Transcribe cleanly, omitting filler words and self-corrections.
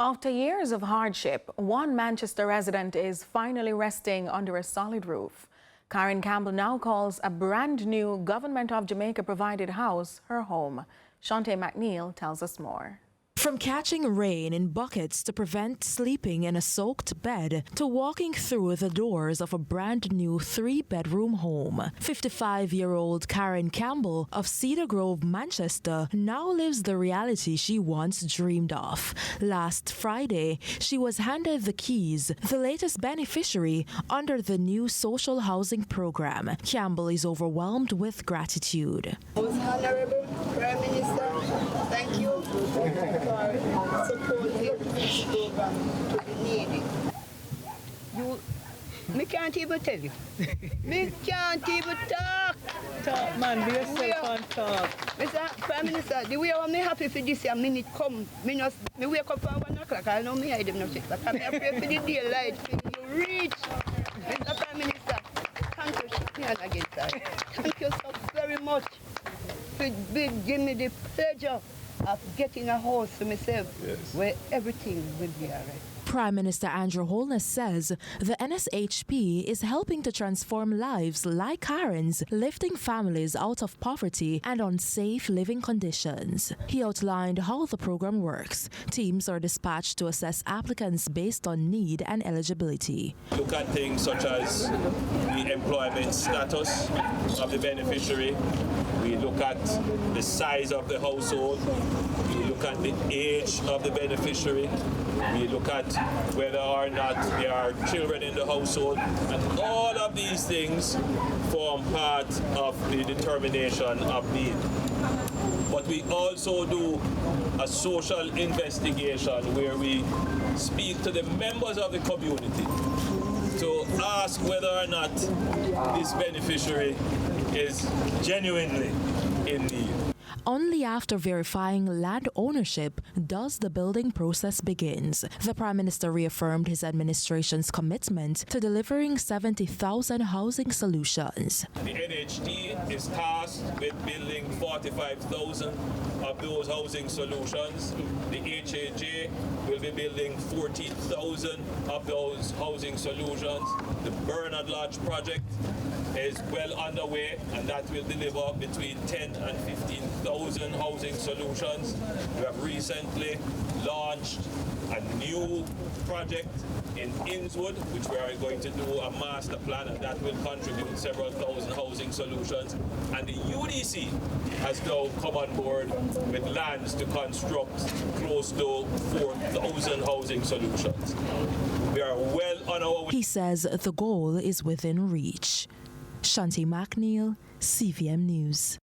After years of hardship, one Manchester resident is finally resting under a solid roof. Karen Campbell now calls a brand new Government of Jamaica provided house her home. Shante McNeil tells us more. From catching rain in buckets to prevent sleeping in a soaked bed to walking through the doors of a brand new 3-bedroom home, 55-year-old Karen Campbell of Cedar Grove, Manchester, now lives the reality she once dreamed of. Last Friday, she was handed the keys, the latest beneficiary under the new social housing program. Campbell is overwhelmed with gratitude. Honorable Prime Minister, thank you for supporting this program to the needy. Me can't even tell you. Me can't even talk. Talk, man, be yourself and talk. Mr. Prime Minister, the way I'm happy for this year, minute come. Me wake up at 1 o'clock, I know me, I don't know 6 o'clock. I'm afraid for the daylight, for you reach. Mr. Prime Minister, thank you, again, sir. Thank you so very much for giving me the pleasure of getting a house for myself, where everything will be all right. Prime Minister Andrew Holness says the NSHP is helping to transform lives like Karen's, lifting families out of poverty and unsafe living conditions. He outlined how the program works. Teams are dispatched to assess applicants based on need and eligibility. Look at things such as the employment status of the beneficiary. We look at the size of the household. We look at the age of the beneficiary. We look at whether or not there are children in the household. And all of these things form part of the determination of need. But we also do a social investigation where we speak to the members of the community to ask whether or not this beneficiary is genuinely in need. Only after verifying land ownership does the building process begins. The Prime Minister reaffirmed his administration's commitment to delivering 70,000 housing solutions. The NHD is tasked with building 45,000 of those housing solutions. The HAJ will be building 14,000 of those housing solutions. The Bernard Lodge project is well underway, and that will deliver between 10 and 15,000 housing solutions. We have recently launched a new project in Innswood, which we are going to do a master plan, and that will contribute several thousand housing solutions. And the UDC has now come on board with lands to construct close to 4,000 housing solutions. We are well on our way. He says the goal is within reach. Shante McNeil, CVM News.